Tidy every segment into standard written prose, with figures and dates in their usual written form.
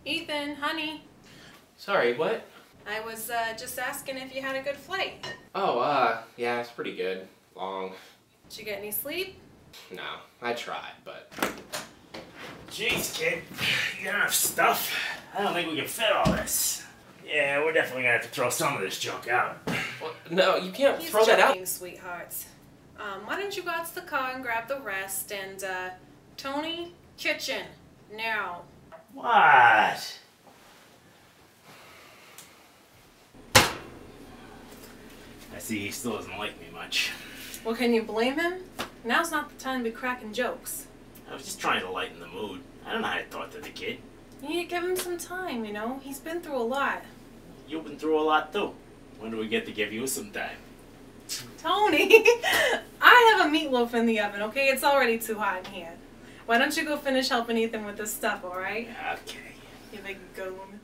Ethan, honey. Sorry, what? I was just asking if you had a good flight. Oh, yeah, it's pretty good. Long. Did you get any sleep? No, I tried, but... Jeez, kid. You got enough stuff? I don't think we can fit all this. Yeah, we're definitely gonna have to throw some of this junk out. Well, no, you can't throw that out. Sweethearts. Why don't you go out to the car and grab the rest and, Tony, kitchen, now. What? I see he still doesn't like me much. Well, can you blame him? Now's not the time to be cracking jokes. I was just trying to lighten the mood. I don't know how to talk to the kid. You need to give him some time, you know? He's been through a lot. You've been through a lot, too. When do we get to give you some time? Tony, I have a meatloaf in the oven, okay? It's already too hot in here. Why don't you go finish helping Ethan with this stuff, alright? Okay. You big goon.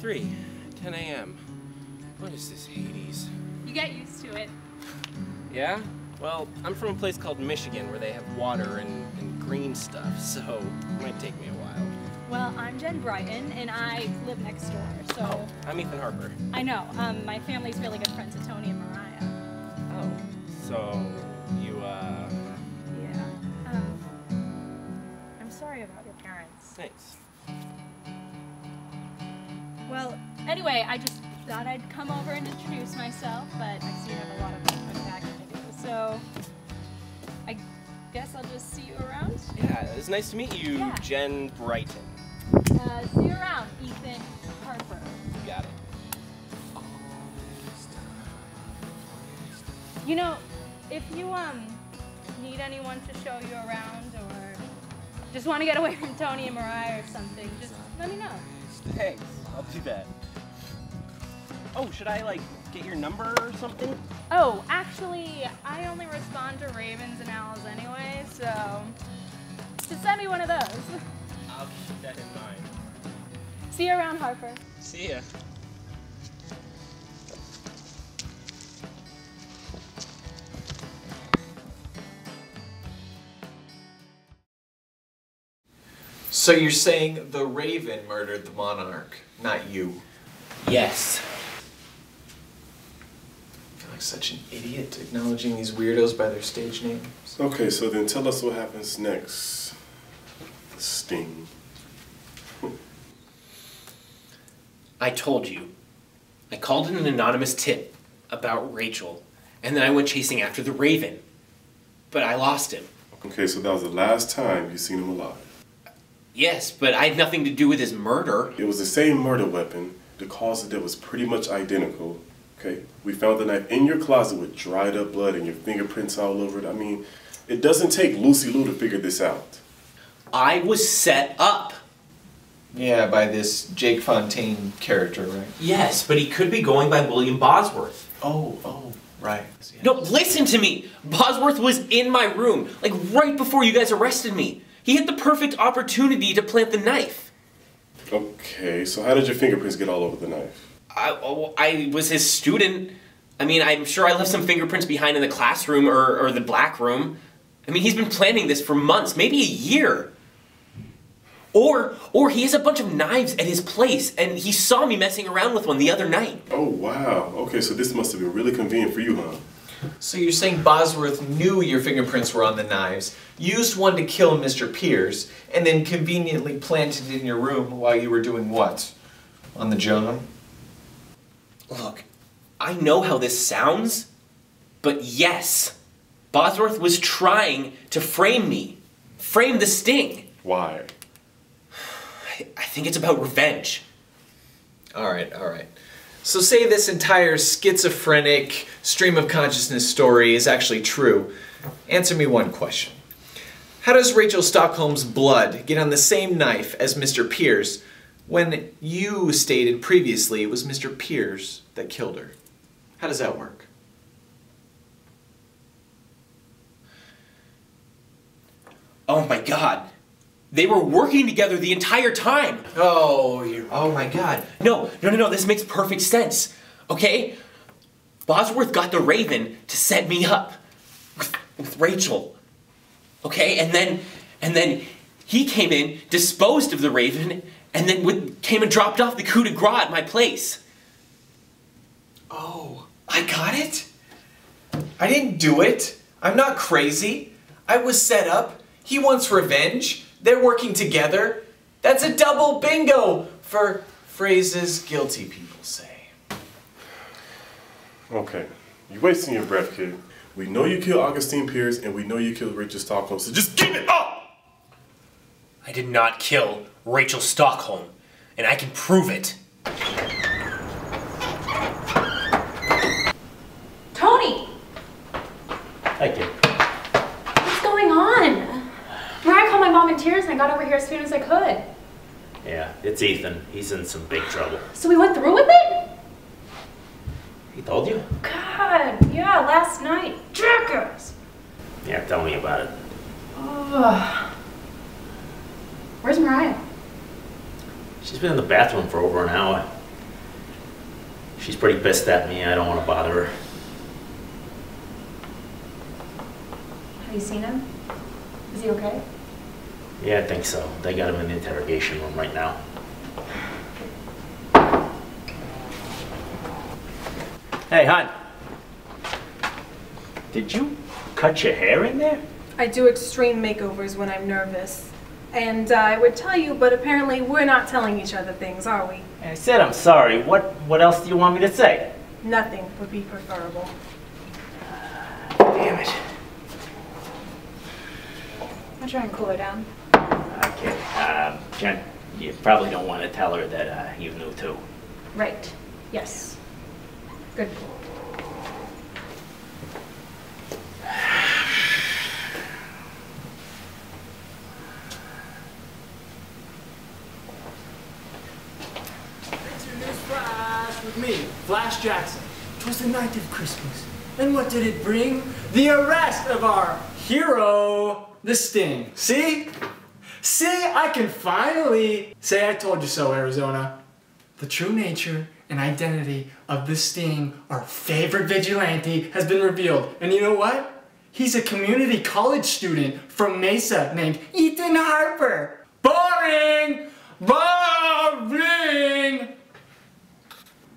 .3, 10 a.m. What is this, Hades? You get used to it. Yeah? Well, I'm from a place called Michigan where they have water and green stuff, so it might take me a while. Well, I'm Jen Brighton, and I live next door, so... Oh, I'm Ethan Harper. I know. My family's really good friends with Tony and Mariah. Oh, so you, Yeah. I'm sorry about your parents. Thanks. Well, anyway, I just thought I'd come over and introduce myself, but I see you have a lot of unpacking to do, so I guess I'll just see you around. Yeah, it's nice to meet you, Yeah. Jen Brighton. See you around, Ethan Harper. You got it. You know, if you need anyone to show you around or just want to get away from Tony and Mariah or something, just let me know. Thanks, I'll do that. Oh, should I, like, get your number or something? Oh, actually, I only respond to Ravens and Owls anyway, so just send me one of those. I'll keep that in mind. See you around, Harper. See ya. So you're saying the Raven murdered the monarch, not you? Yes. I feel like such an idiot acknowledging these weirdos by their stage names. Okay, so then tell us what happens next, Sting. I told you. I called in an anonymous tip about Rachel, and then I went chasing after the Raven. But I lost him. Okay, so that was the last time you seen him alive. Yes, but I had nothing to do with his murder. It was the same murder weapon. The cause of death was pretty much identical. Okay, we found the knife in your closet with dried up blood and your fingerprints all over it. I mean, it doesn't take Lucy Lou to figure this out. I was set up. Yeah, by this Jake Fontaine character, right? Yes, but he could be going by William Bosworth. Oh, right. Yeah. No, listen to me. Bosworth was in my room, like right before you guys arrested me. He had the perfect opportunity to plant the knife. Okay, so how did your fingerprints get all over the knife? I was his student. I mean, I'm sure I left some fingerprints behind in the classroom or the black room. I mean, he's been planning this for months, maybe a year. Or he has a bunch of knives at his place, and he saw me messing around with one the other night. Oh, wow. Okay, so this must have been really convenient for you, huh? So you're saying Bosworth knew your fingerprints were on the knives, used one to kill Mr. Pierce, and then conveniently planted it in your room while you were doing what? On the John? Look, I know how this sounds, but yes, Bosworth was trying to frame me. Frame the Sting. Why? I think it's about revenge. All right. So say this entire schizophrenic stream of consciousness story is actually true. Answer me one question. How does Rachel Stockholm's blood get on the same knife as Mr. Pierce when you stated previously it was Mr. Pierce that killed her? How does that work? Oh my God. They were working together the entire time. Oh my God. No, this makes perfect sense. Okay? Bosworth got the Raven to set me up with Rachel. Okay? And then he came in, disposed of the Raven, and then came and dropped off the coup de grace at my place. Oh, I got it? I didn't do it. I'm not crazy. I was set up. He wants revenge. They're working together. That's a double bingo for phrases guilty people say. Okay, you're wasting your breath, kid. We know you killed Augustine Pierce, and we know you killed Richard Stockholm, so just give it up! I did not kill Rachel Stockholm, and I can prove it. Tony! Hi, kid. What's going on? Mariah called my mom in tears and I got over here as soon as I could. Yeah, it's Ethan. He's in some big trouble. So we went through with it? He told you? God, yeah, last night. Jackass! Yeah, tell me about it. Ugh. Where's Mariah? She's been in the bathroom for over an hour. She's pretty pissed at me. I don't want to bother her. Have you seen him? Is he okay? Yeah, I think so. They got him in the interrogation room right now. Hey, hon. Did you cut your hair in there? I do extreme makeovers when I'm nervous. And I would tell you, but apparently we're not telling each other things, are we? I said I'm sorry. What else do you want me to say? Nothing would be preferable. Damn it. I'll try and cool her down. Okay. Jen, you probably don't want to tell her that you knew too. Right. Yes. Good. With me, Flash Jackson. 'Twas the night of Christmas. And what did it bring? The arrest of our hero, the Sting. See? See, I can finally say I told you so, Arizona. The true nature and identity of the Sting, our favorite vigilante, has been revealed. And you know what? He's a community college student from Mesa named Ethan Harper. Boring! Boring!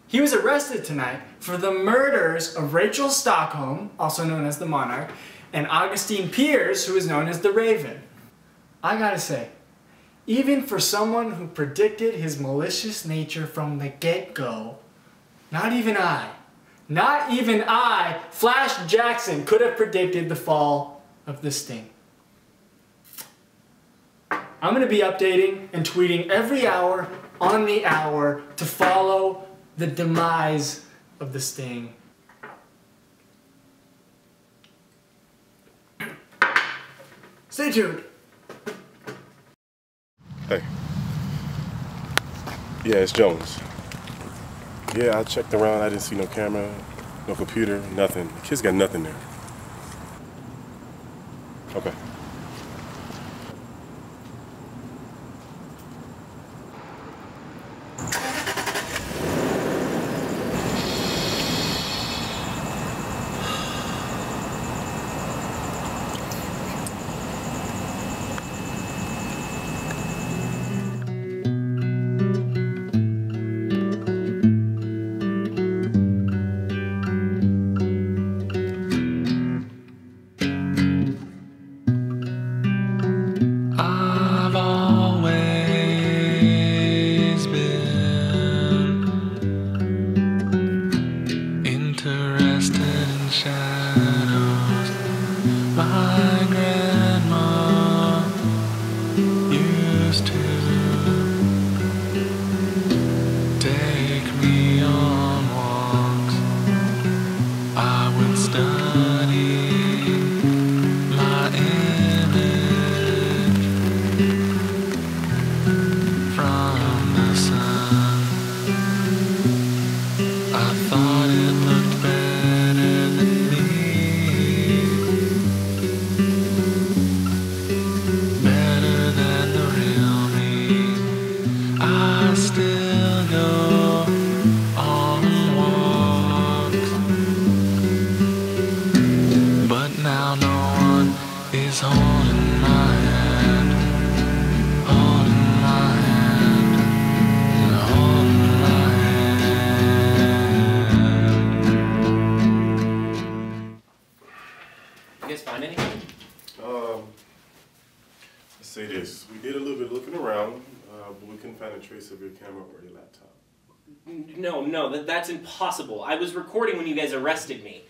He was arrested tonight for the murders of Rachel Stockholm, also known as the Monarch, and Augustine Pierce, who is known as the Raven. I gotta say, even for someone who predicted his malicious nature from the get-go, not even I, Flash Jackson, could have predicted the fall of the Sting. I'm gonna be updating and tweeting every hour on the hour to follow the demise of the Sting. Stay tuned. Hey. Yeah, it's Jones. Yeah, I checked around. I didn't see no camera, no computer, nothing. The kid's got nothing there. Okay. Say this. We did a little bit looking around, but we couldn't find a trace of your camera or your laptop. No, that's impossible. I was recording when you guys arrested me.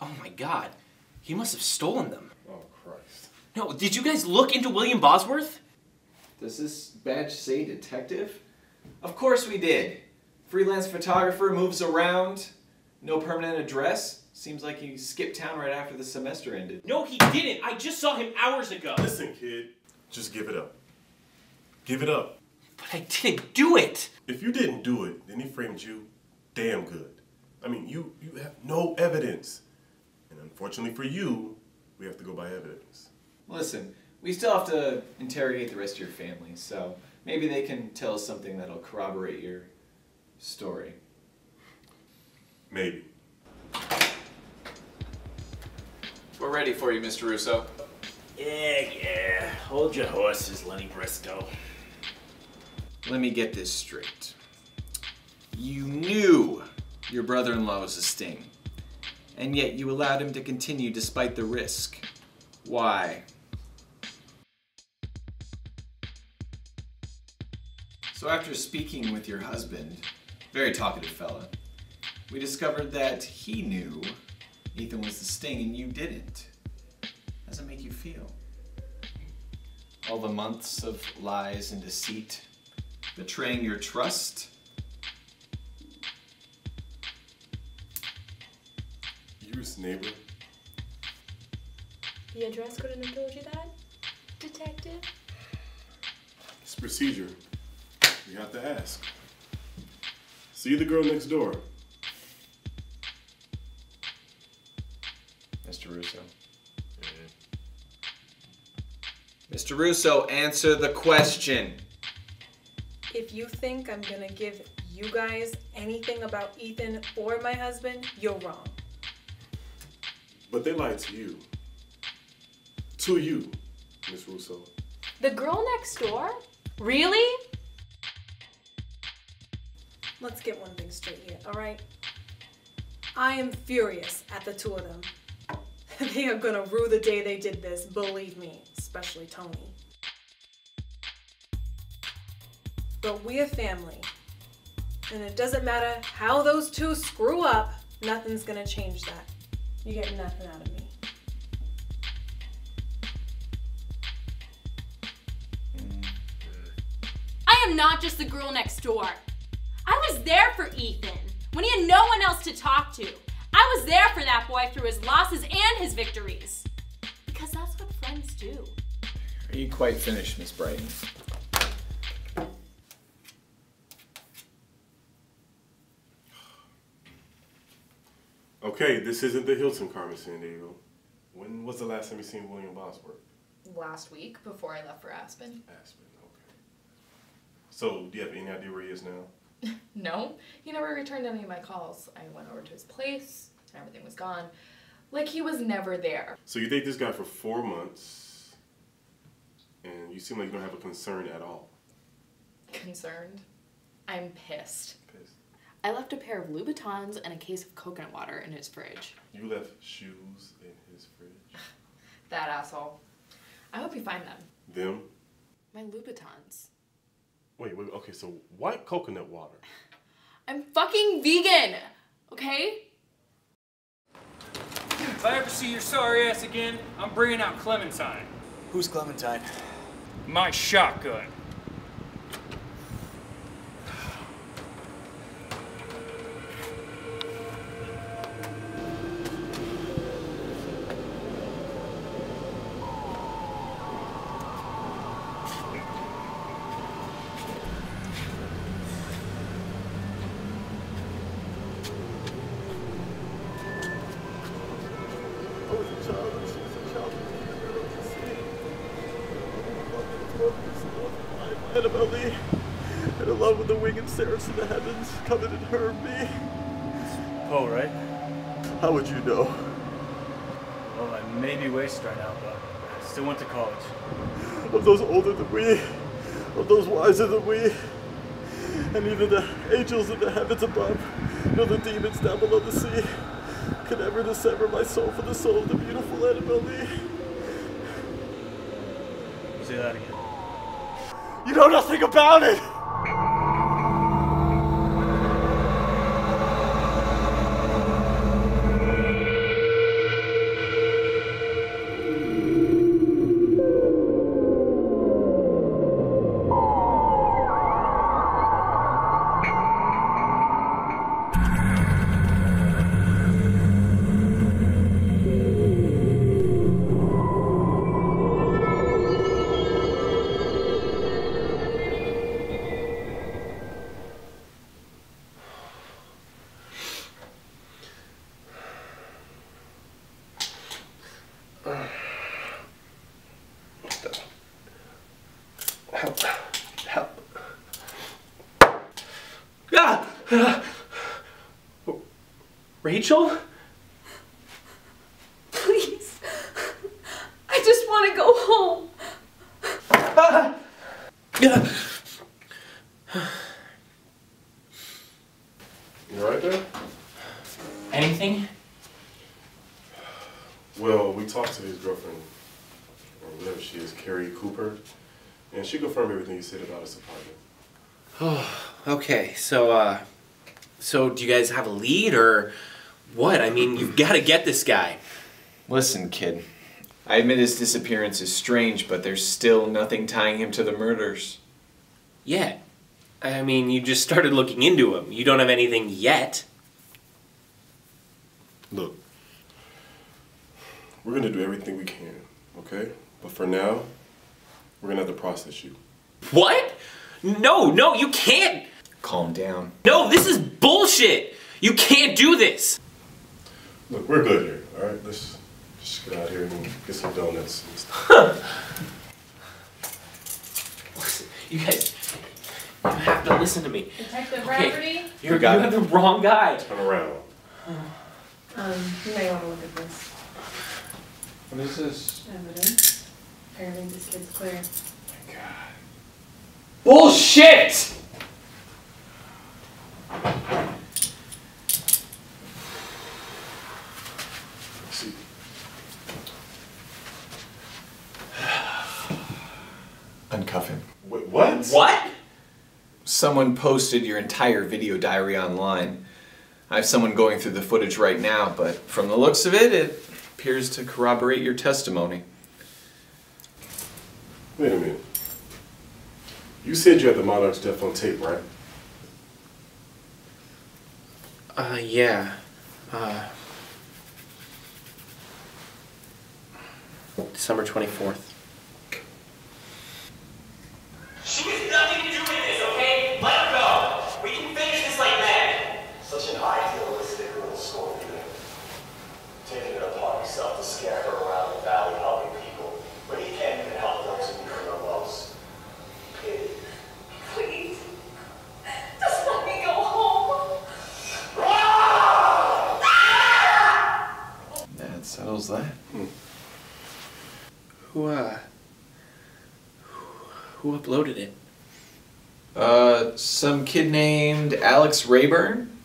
Oh my god. He must have stolen them. Oh, Christ. No, did you guys look into William Bosworth? Does this badge say detective? Of course we did. Freelance photographer, moves around, no permanent address. Seems like he skipped town right after the semester ended. No, he didn't. I just saw him hours ago. Listen, kid. Just give it up. Give it up. But I didn't do it. If you didn't do it, then he framed you damn good. I mean, you have no evidence. And unfortunately for you, we have to go by evidence. Listen, we still have to interrogate the rest of your family, so maybe they can tell us something that'll corroborate your story. Maybe. We're ready for you, Mr. Russo. Yeah. Hold your horses, Lenny Briscoe. Let me get this straight. You knew your brother-in-law was a Sting, and yet you allowed him to continue despite the risk. Why? So after speaking with your husband, very talkative fella, we discovered that he knew Ethan was the Sting and you didn't. How does it make you feel? All the months of lies and deceit, betraying your trust. You're his neighbor. The address couldn't have told you that, detective? It's procedure. You have to ask. See the girl next door. Mr. Russo. Mr. Russo, answer the question. If you think I'm gonna give you guys anything about Ethan or my husband, you're wrong. But they lied to you. To you, Miss Russo. The girl next door? Really? Let's get one thing straight here, all right? I am furious at the two of them. They are gonna rue the day they did this, believe me, especially Tony. But we're family. And it doesn't matter how those two screw up, nothing's gonna change that. You get nothing out of me. I am not just the girl next door. I was there for Ethan. when he had no one else to talk to. I was there for that boy through his losses and his victories. Because that's what friends do. Are you quite finished, Miss Brighton? Okay, this isn't the Hilton, Carmen Sandiego. When was the last time you seen William Bosworth? Last week, before I left for Aspen. Aspen, okay. So, do you have any idea where he is now? No, he never returned any of my calls. I went over to his place, and everything was gone. Like he was never there. So you date this guy for 4 months, and you seem like you don't have a concern at all. Concerned? I'm pissed. Pissed. I left a pair of Louboutins and a case of coconut water in his fridge. You left shoes in his fridge? That asshole. I hope you find them. Them? My Louboutins. Wait, okay, so white coconut water. I'm fucking vegan, okay? If I ever see your sorry ass again, I'm bringing out Clementine. Who's Clementine? My shotgun. Annabelle Lee, and in love with the winged seraphs in the heavens, come in and heard me. Oh, right? How would you know? Well, I may be wasted right now, but I still went to college. Of those older than we, of those wiser than we, and neither the angels in the heavens above, nor the demons down below the sea, could ever dissever my soul from the soul of the beautiful Annabelle Lee. Say that again. You know nothing about it! Help. Rachel? Please. I just want to go home. You alright there? Anything? Well, we talked to his girlfriend, or whatever she is, Carrie Cooper, and she confirmed everything you said about his apartment. Oh, okay. So do you guys have a lead or what? I mean, you've got to get this guy. Listen, kid. I admit his disappearance is strange, but there's still nothing tying him to the murders. Yet. I mean, you just started looking into him. You don't have anything yet. Look, we're gonna do everything we can, okay? But for now, we're gonna have to process you. What? No, you can't. Calm down. No, this is bullshit. You can't do this. Look, we're good here, all right? Let's just get out here and get some donuts and stuff. Listen, you guys, you have to listen to me. Detective Okay, Rafferty? you have the wrong guy. Turn around. You may want to look at this. What is this? Evidence. Apparently this kid's clear. My God. Bullshit! See. Uncuff him. Wait, what? What? Someone posted your entire video diary online. I have someone going through the footage right now, but from the looks of it, it appears to corroborate your testimony. Wait a minute. You said you had the Monarch's death on tape, right? Yeah. December 24th. She has nothing to do with this, okay? Let her go. We can finish this like that. Such an idealistic little Scorpion. Taking it upon himself to scare her around the valley helping people, but he can't even help those who need her the most. Pity. Please. Just let me go home. That settles that. Who uploaded it? Some kid named Alex Rayburn?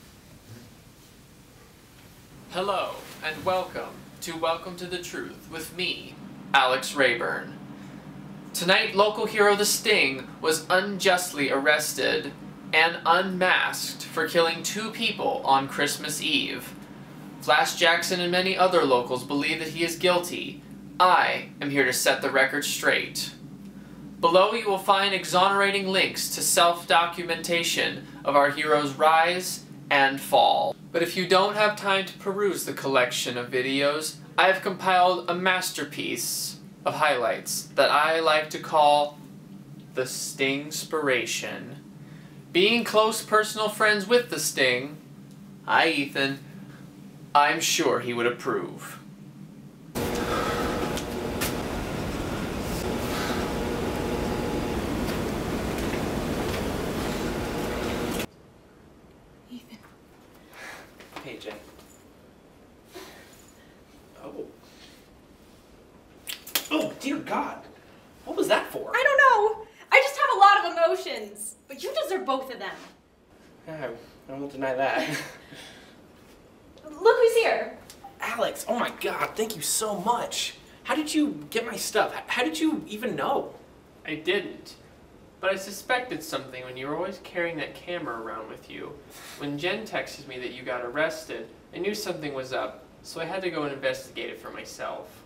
Hello, and welcome to the Truth with me, Alex Rayburn. Tonight, local hero The Sting was unjustly arrested and unmasked for killing 2 people on Christmas Eve. Flash Jackson and many other locals believe that he is guilty. I am here to set the record straight. Below you will find exonerating links to self-documentation of our hero's rise and fall. But if you don't have time to peruse the collection of videos, I have compiled a masterpiece of highlights that I like to call the Stingspiration. Being close personal friends with the Sting, hi Ethan, I'm sure he would approve. Hey, Jen. Oh. Oh, dear God. What was that for? I don't know. I just have a lot of emotions. But you deserve both of them. Yeah, I won't deny that. Look who's here. Alex, oh my God, thank you so much. How did you get my stuff? How did you even know? I didn't. But I suspected something when you were always carrying that camera around with you. When Jen texted me that you got arrested, I knew something was up, so I had to go and investigate it for myself.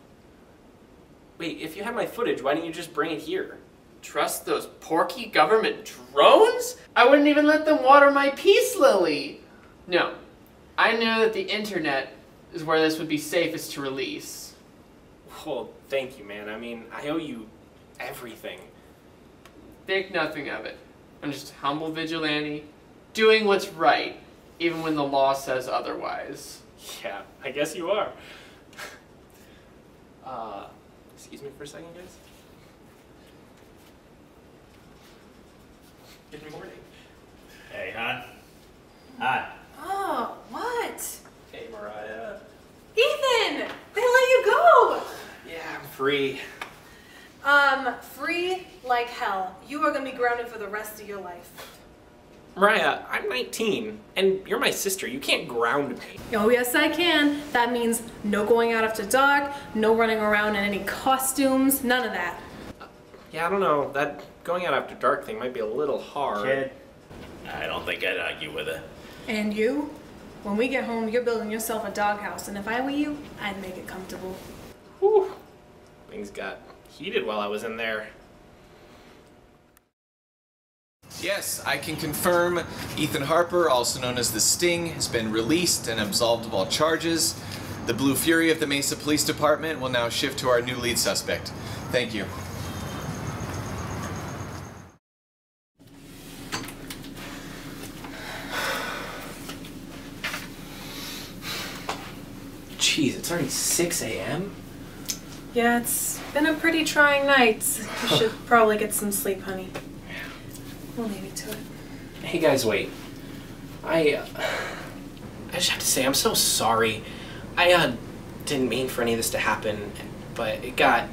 Wait, if you had my footage, why didn't you just bring it here? Trust those porky government drones? I wouldn't even let them water my peace lily! No, I knew that the internet is where this would be safest to release. Well, thank you, man. I mean, I owe you everything. Think nothing of it. I'm just a humble vigilante, doing what's right, even when the law says otherwise. Yeah, I guess you are. Excuse me for a second, guys. Good morning. Hey, hon. Hi. Oh, what? Hey, Mariah. Ethan! They let you go! Yeah, I'm free. Free like hell. You are gonna be grounded for the rest of your life. Mariah, I'm 19, and you're my sister. You can't ground me. Oh, yes, I can. That means no going out after dark, no running around in any costumes, none of that. Yeah, I don't know. That going out after dark thing might be a little hard. Kid, I don't think I'd argue with her. And you? When we get home, you're building yourself a doghouse, and if I were you, I'd make it comfortable. Whew. Things got heated while I was in there. Yes, I can confirm Ethan Harper, also known as the Sting, has been released and absolved of all charges. The Blue Fury of the Mesa Police Department will now shift to our new lead suspect. Thank you. Jeez, it's already 6 a.m.? Yeah, it's been a pretty trying night. You should probably get some sleep, honey. We'll leave you to it. Hey guys, wait. I just have to say, I'm so sorry. I didn't mean for any of this to happen, but it got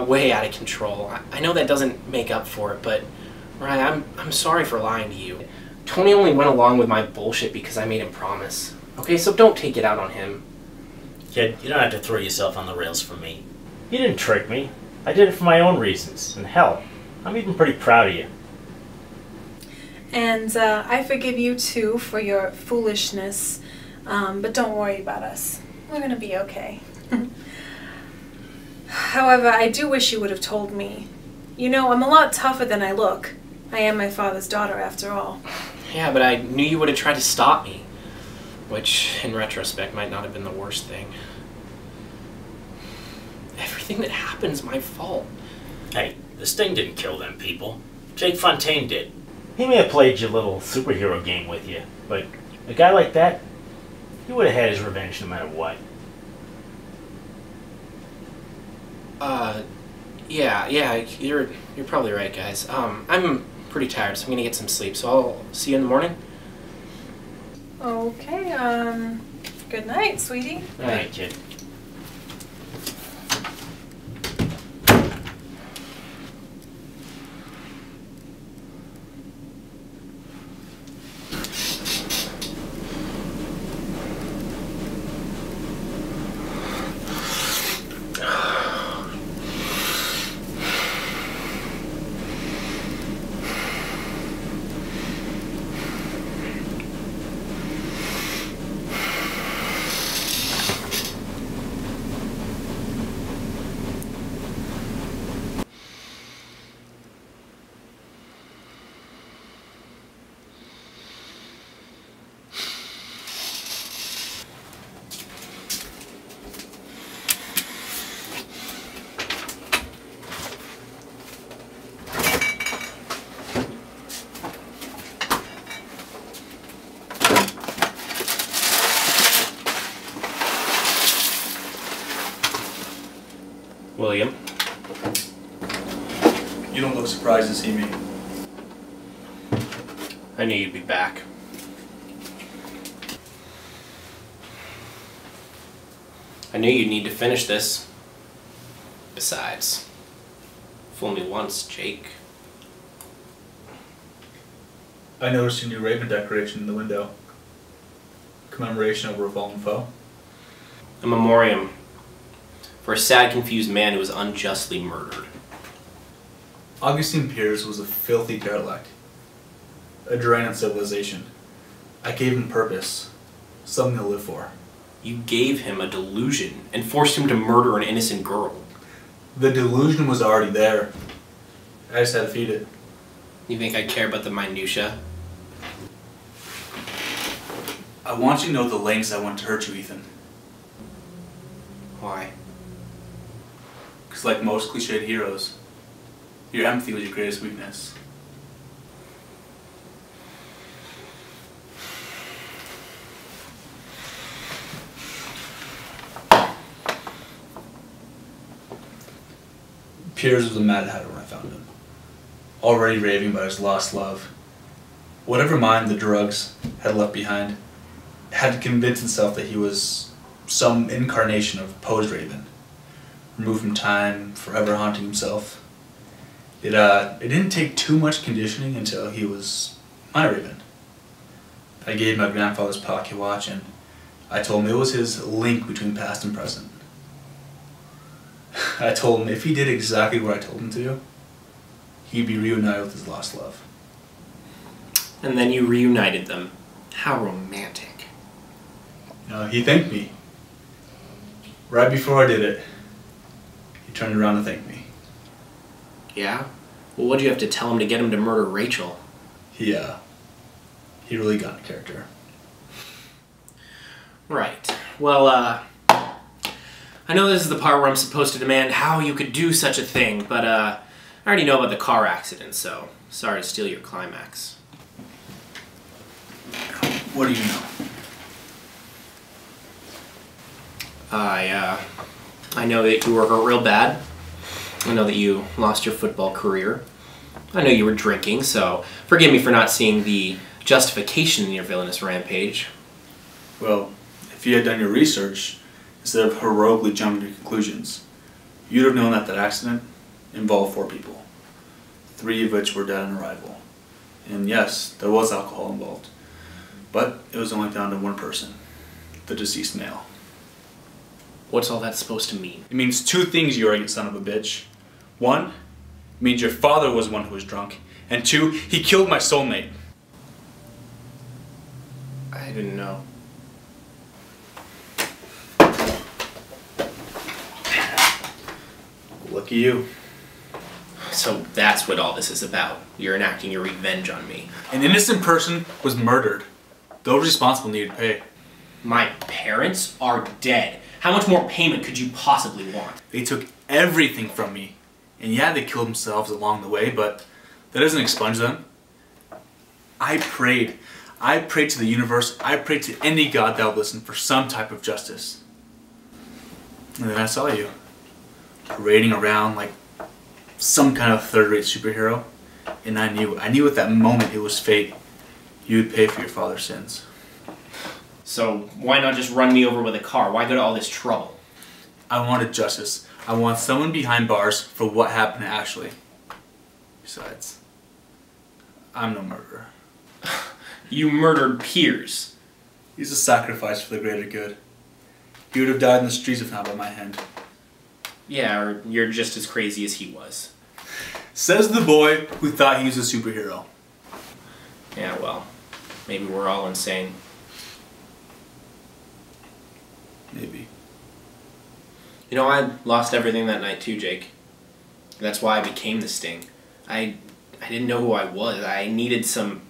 way out of control. I know that doesn't make up for it, but Mariah, I'm sorry for lying to you. Tony only went along with my bullshit because I made him promise. Okay, so don't take it out on him. Kid, you don't have to throw yourself on the rails for me. You didn't trick me. I did it for my own reasons, and hell, I'm even pretty proud of you. And I forgive you too for your foolishness, but don't worry about us. We're gonna be okay. However, I do wish you would have told me. You know, I'm a lot tougher than I look. I am my father's daughter after all. Yeah, but I knew you would have tried to stop me. Which, in retrospect, might not have been the worst thing. Everything that happened's my fault. Hey, the Sting didn't kill them people. Jake Fontaine did. He may have played your little superhero game with you, but a guy like that, he would have had his revenge no matter what. Yeah, you're probably right, guys. I'm pretty tired, so I'm gonna get some sleep, so I'll see you in the morning. Okay, good night, sweetie. Good night, kid. William. You don't look surprised to see me. I knew you'd be back. I knew you'd need to finish this. Besides, fool me once, Jake. I noticed your new Raven decoration in the window. Commemoration over a fallen foe. A memoriam for a sad, confused man who was unjustly murdered. Augustine Pierce was a filthy derelict. A drain on civilization. I gave him purpose. Something to live for. You gave him a delusion and forced him to murder an innocent girl. The delusion was already there. I just had to feed it. You think I care about the minutia? I want you to know the lengths I went to hurt you, Ethan. Why? Because like most cliched heroes, your empathy was your greatest weakness. Piers was a mad hatter when I found him. Already raving about his lost love. Whatever mind the drugs had left behind, had to convince himself that he was some incarnation of Poe's Raven, removed from time, forever haunting himself. It didn't take too much conditioning until he was my Raven. I gave my grandfather's pocket watch and I told him it was his link between past and present. I told him if he did exactly what I told him to do, he'd be reunited with his lost love. And then you reunited them. How romantic. He thanked me. Right before I did it, he turned around to thank me. Yeah? Well, what'd you have to tell him to get him to murder Rachel? He really got in character. Right. Well, I know this is the part where I'm supposed to demand how you could do such a thing, but I already know about the car accident, so sorry to steal your climax. What do you know? I know that you were hurt real bad. I know that you lost your football career. I know you were drinking, so forgive me for not seeing the justification in your villainous rampage. Well, if you had done your research, instead of heroically jumping to conclusions, you'd have known that that accident involved 4 people, 3 of which were dead on arrival. And yes, there was alcohol involved, but it was only down to 1 person, the deceased male. What's all that supposed to mean? It means 2 things, you arrogant son of a bitch. 1, it means your father was the one who was drunk, and 2, he killed my soulmate. I didn't know. Lucky you. So that's what all this is about. You're enacting your revenge on me. An innocent person was murdered. Those responsible needed to pay. My parents are dead. How much more payment could you possibly want? They took everything from me. And yeah, they killed themselves along the way, but that doesn't expunge them. I prayed. I prayed to the universe. I prayed to any god that would listen for some type of justice. And then I saw you. Parading around like some kind of third-rate superhero. And I knew at that moment it was fate. You would pay for your father's sins. So why not just run me over with a car? Why go to all this trouble? I wanted justice. I want someone behind bars for what happened to Ashley. Besides, I'm no murderer. You murdered Piers. He's a sacrifice for the greater good. He would have died in the streets if not by my hand. Yeah, or you're just as crazy as he was. Says the boy who thought he was a superhero. Yeah, well, maybe we're all insane. Maybe. You know, I lost everything that night too, Jake. That's why I became the Sting. I didn't know who I was. I needed some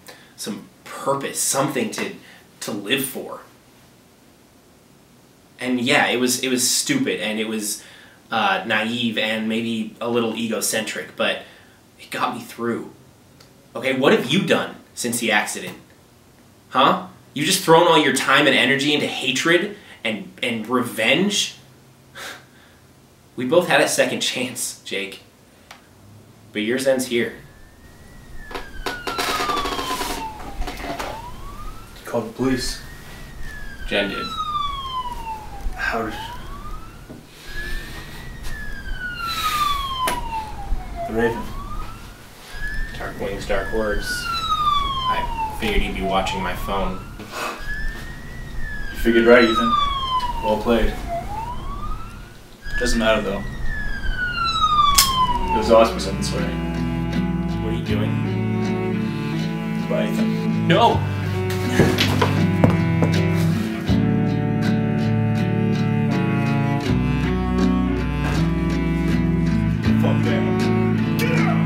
purpose, something to live for. And yeah, it was stupid and it was naive and maybe a little egocentric, but it got me through. Okay, what have you done since the accident? Huh? You just thrown all your time and energy into hatred and revenge? We both had a second chance, Jake. But yours ends here. You called the police. Jen did. How did... The Raven. Dark wings, dark words. I figured he'd be watching my phone. You figured right, Ethan. Well played. Doesn't matter though. It was always in this way. What are you doing? Bye, Ethan. No! Fuck that. Get out!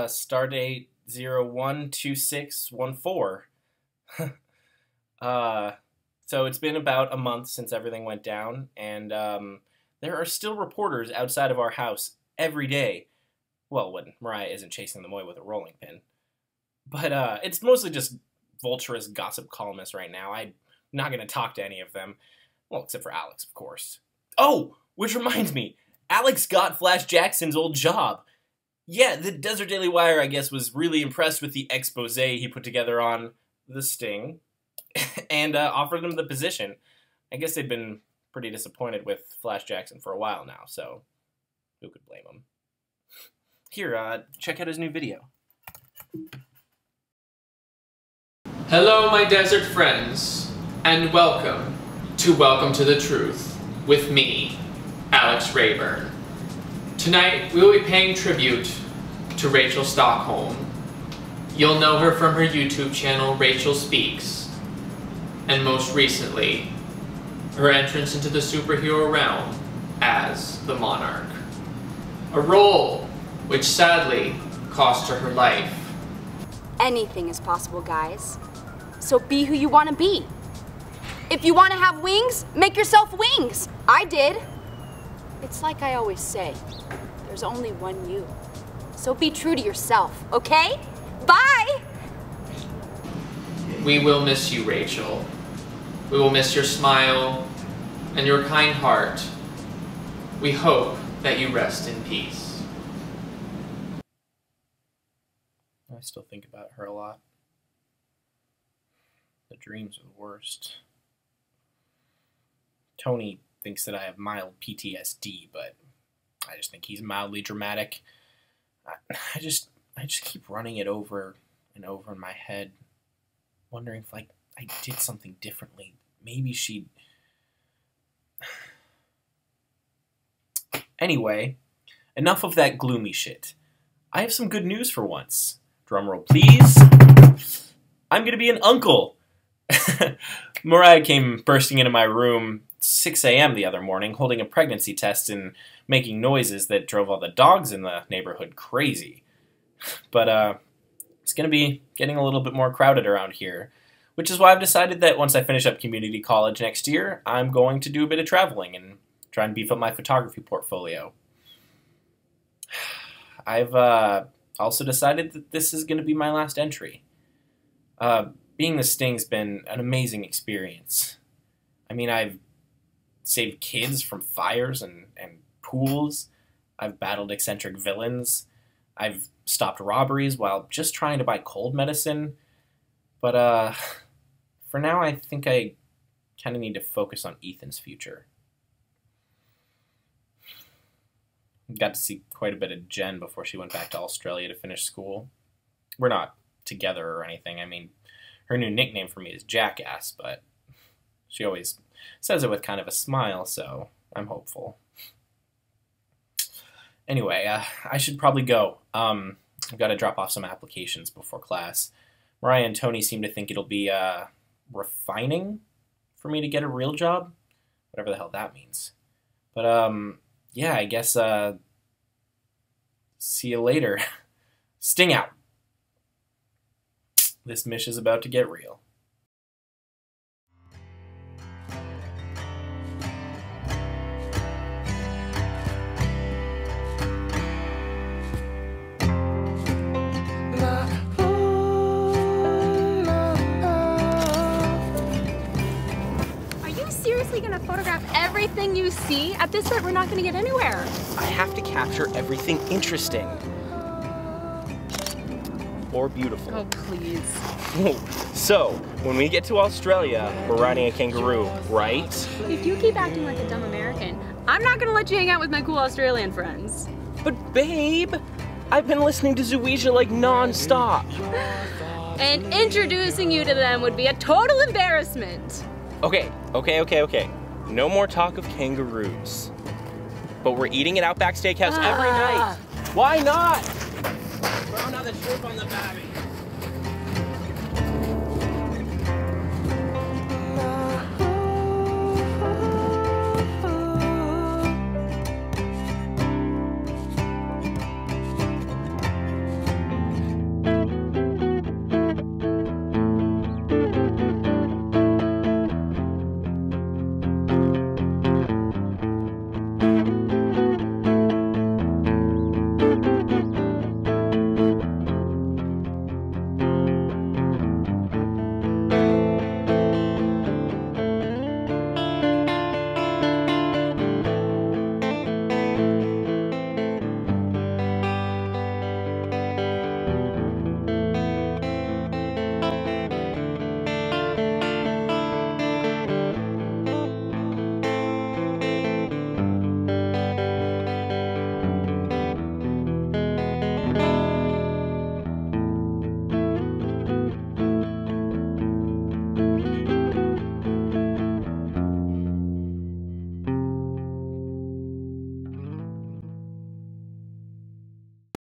Stardate 012614. So it's been about a month since everything went down, and there are still reporters outside of our house every day. Well, when Mariah isn't chasing them away with a rolling pin. But it's mostly just vulturous gossip columnists right now. I'm not going to talk to any of them. Well, except for Alex, of course. Oh, which reminds me, Alex got Flash Jackson's old job. Yeah, the Desert Daily Wire, I guess, was really impressed with the expose he put together on the Sting and offered him the position. I guess they'd been pretty disappointed with Flash Jackson for a while now, so who could blame him? Here, check out his new video. Hello, my desert friends, and welcome to the Truth with me, Alex Rayburn. Tonight, we will be paying tribute to Rachel Stockholm. You'll know her from her YouTube channel, Rachel Speaks, and most recently, her entrance into the superhero realm as the Monarch. A role which sadly cost her her life. Anything is possible, guys. So be who you want to be. If you want to have wings, make yourself wings. I did. It's like I always say, there's only one you. So be true to yourself, okay? Bye! We will miss you, Rachel. We will miss your smile and your kind heart. We hope that you rest in peace. I still think about her a lot. The dreams are the worst. Tony thinks that I have mild PTSD, but I just think he's mildly dramatic. I just keep running it over and over in my head, wondering if I did something differently. Maybe she'd... Anyway, enough of that gloomy shit. I have some good news for once. Drumroll, please. I'm gonna be an uncle. Mariah came bursting into my room 6 a.m. the other morning, holding a pregnancy test and making noises that drove all the dogs in the neighborhood crazy. But it's gonna be getting a little bit more crowded around here, which is why I've decided that once I finish up community college next year, I'm going to do a bit of traveling and try and beef up my photography portfolio. I've also decided that this is going to be my last entry. Being the Sting's been an amazing experience. I mean, I've saved kids from fires and pools. I've battled eccentric villains. I've stopped robberies while just trying to buy cold medicine. But for now, I think I kind of need to focus on Ethan's future. Got to see quite a bit of Jen before she went back to Australia to finish school. We're not together or anything. I mean, her new nickname for me is Jackass, but she always says it with kind of a smile, so I'm hopeful. Anyway, I should probably go. I've got to drop off some applications before class. Mariah and Tony seem to think it'll be refining for me to get a real job, whatever the hell that means. But yeah, I guess see you later. Sting out. This mish is about to get real. Gonna photograph everything you see? At this rate, we're not gonna get anywhere. I have to capture everything interesting. Or beautiful. Oh, please. So, when we get to Australia, we're riding a kangaroo, right? If you keep acting like a dumb American, I'm not gonna let you hang out with my cool Australian friends. But babe, I've been listening to Zuija like non-stop. And introducing you to them would be a total embarrassment. Okay. No more talk of kangaroos. But we're eating at Outback Steakhouse every night. Why not? Throw another shrimp on the babby.